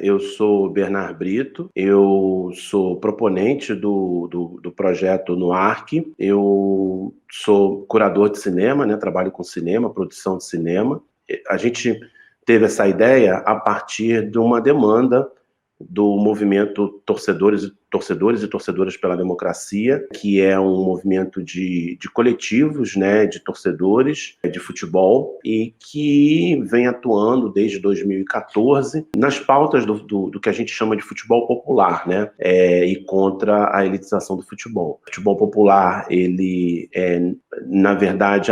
Eu sou Bernard Brito, eu sou proponente do projeto NUARC, eu sou curador de cinema, né? Trabalho com cinema, produção de cinema. A gente teve essa ideia a partir de uma demanda do movimento Torcedores e Torcedoras pela Democracia, que é um movimento de coletivos, né, de torcedores de futebol e que vem atuando desde 2014 nas pautas do que a gente chama de futebol popular, né, e contra a elitização do futebol. O futebol popular, ele é, na verdade,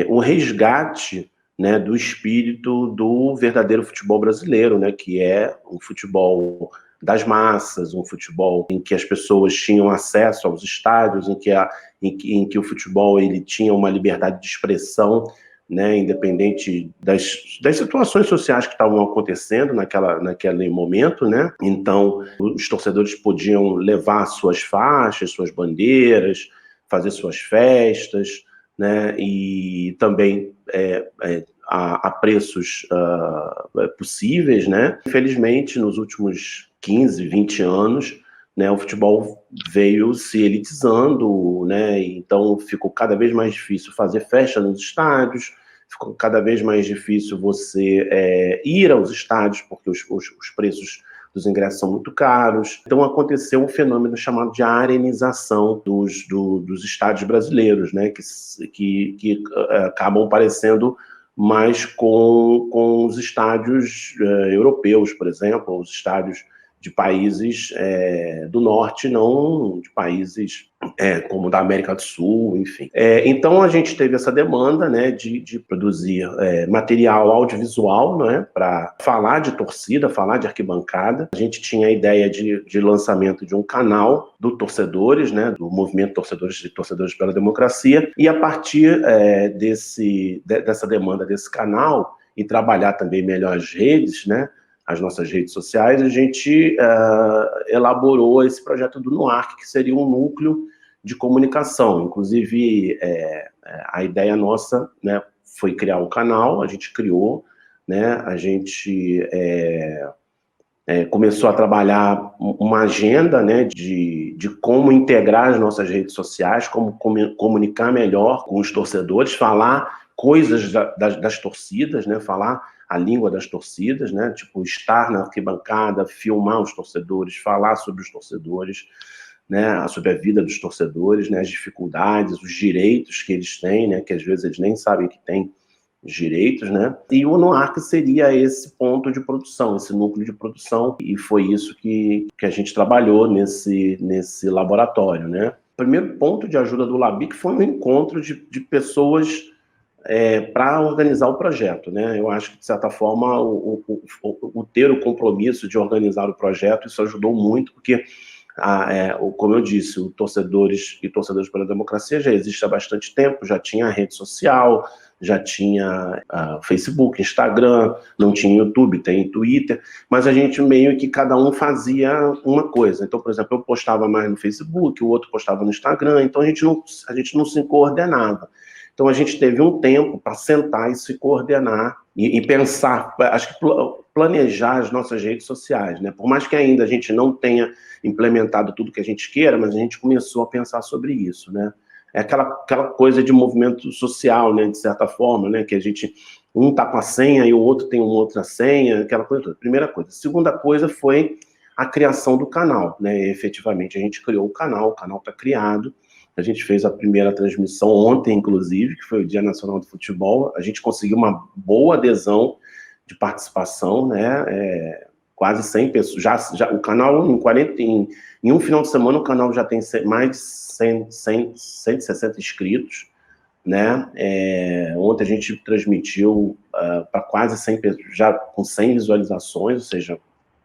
o resgate, né, do espírito do verdadeiro futebol brasileiro, né, que é um futebol das massas, um futebol em que as pessoas tinham acesso aos estádios, em que o futebol ele tinha uma liberdade de expressão, né, independente das situações sociais que estavam acontecendo naquele momento, né? Então, os torcedores podiam levar suas faixas, suas bandeiras, fazer suas festas, né, e também a preços possíveis, né? Infelizmente, nos últimos 15, 20 anos, né, o futebol veio se elitizando, né? Então ficou cada vez mais difícil fazer festa nos estádios, ficou cada vez mais difícil você ir aos estádios, porque os preços dos ingressos são muito caros. Então aconteceu um fenômeno chamado de arenização dos estádios brasileiros, né, que acabam parecendo mais com os estádios europeus, por exemplo, os estádios de países do norte, não de países como da América do Sul, enfim. Então a gente teve essa demanda, né, de produzir material audiovisual, né, para falar de torcida, falar de arquibancada. A gente tinha a ideia de lançamento de um canal do Torcedores, né, do movimento Torcedores e Torcedoras pela Democracia, e a partir dessa demanda desse canal e trabalhar também melhor as redes, né, as nossas redes sociais, a gente elaborou esse projeto do NUARC, que seria um núcleo de comunicação. Inclusive, a ideia nossa, né, foi criar um canal, a gente criou, né, a gente começou a trabalhar uma agenda, né, de como integrar as nossas redes sociais, como comunicar melhor com os torcedores, falar coisas das torcidas, né, falar a língua das torcidas, né, tipo estar na arquibancada, filmar os torcedores, falar sobre os torcedores, né, sobre a vida dos torcedores, né, as dificuldades, os direitos que eles têm, né, que às vezes eles nem sabem que têm os direitos, né? E o NUARC seria esse ponto de produção, esse núcleo de produção, e foi isso que a gente trabalhou nesse laboratório, né? O primeiro ponto de ajuda do LABIC foi um encontro de pessoas para organizar o projeto, né? Eu acho que, de certa forma, o ter o compromisso de organizar o projeto, isso ajudou muito, porque como eu disse, o Torcedores e Torcedoras pela Democracia já existe há bastante tempo, já tinha rede social, já tinha Facebook, Instagram, não tinha YouTube, tem Twitter, mas a gente meio que cada um fazia uma coisa. Então, por exemplo, eu postava mais no Facebook, o outro postava no Instagram, então a gente não se coordenava. Então a gente teve um tempo para sentar e se coordenar e pensar, acho que planejar as nossas redes sociais, né? Por mais que ainda a gente não tenha implementado tudo que a gente queira, mas a gente começou a pensar sobre isso, né? É aquela coisa de movimento social, né, de certa forma, né, que a gente, um tá com a senha e o outro tem uma outra senha, aquela coisa toda. Primeira coisa. Segunda coisa foi a criação do canal, né? Efetivamente, a gente criou o canal está criado. A gente fez a primeira transmissão ontem, inclusive, que foi o Dia Nacional do Futebol. A gente conseguiu uma boa adesão de participação, né? Quase 100 pessoas. Já o canal, em um final de semana, o canal já tem mais de 160 inscritos, né? Ontem a gente transmitiu para quase 100 pessoas, já com 100 visualizações, ou seja,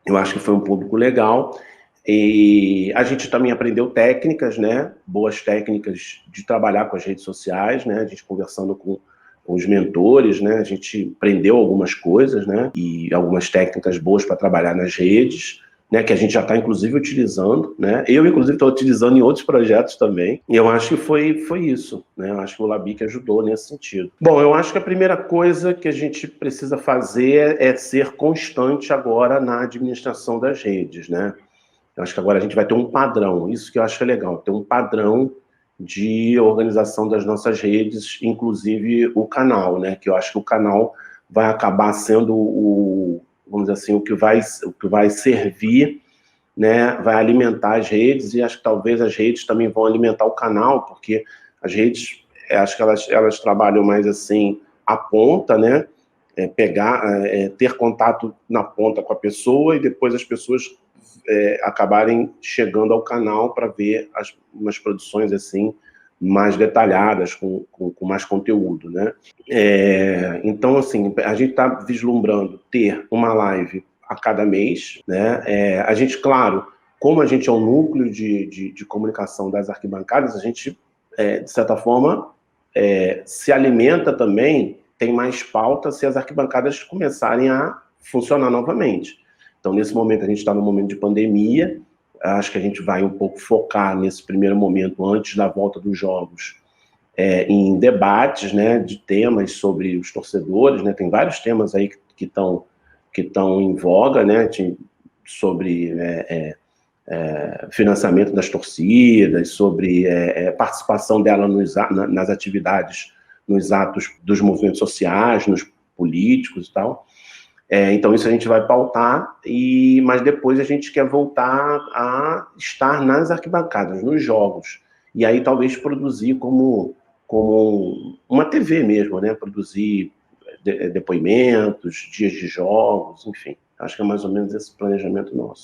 eu acho que foi um público legal. E a gente também aprendeu técnicas, né? Boas técnicas de trabalhar com as redes sociais, né? A gente conversando com os mentores, né? A gente aprendeu algumas coisas, né? E algumas técnicas boas para trabalhar nas redes, né, que a gente já está, inclusive, utilizando, né? Eu, inclusive, estou utilizando em outros projetos também, e eu acho que foi isso, né? Eu acho que o Labic ajudou nesse sentido. Bom, eu acho que a primeira coisa que a gente precisa fazer é ser constante agora na administração das redes, né? Eu acho que agora a gente vai ter um padrão, isso que eu acho legal, ter um padrão de organização das nossas redes, inclusive o canal, né? Que eu acho que o canal vai acabar sendo vamos dizer assim, o que vai servir, né? Vai alimentar as redes, e acho que talvez as redes também vão alimentar o canal, porque as redes, acho que elas trabalham mais assim, a ponta, né? Ter contato na ponta com a pessoa, e depois as pessoas acabarem chegando ao canal para ver umas produções assim mais detalhadas, com mais conteúdo, né? Então, assim, a gente está vislumbrando ter uma live a cada mês, né? A gente, claro, como a gente é um núcleo de comunicação das arquibancadas, a gente, de certa forma, se alimenta também, tem mais pauta se as arquibancadas começarem a funcionar novamente. Então, nesse momento, a gente está no momento de pandemia, acho que a gente vai um pouco focar nesse primeiro momento, antes da volta dos jogos, em debates, né, de temas sobre os torcedores, né? Tem vários temas aí que estão em voga, né, sobre financiamento das torcidas, sobre participação dela nas atividades, nos atos dos movimentos sociais, nos políticos e tal. Então, isso a gente vai pautar, mas depois a gente quer voltar a estar nas arquibancadas, nos jogos. E aí talvez produzir como uma TV mesmo, né? Produzir depoimentos, dias de jogos, enfim. Acho que é mais ou menos esse planejamento nosso.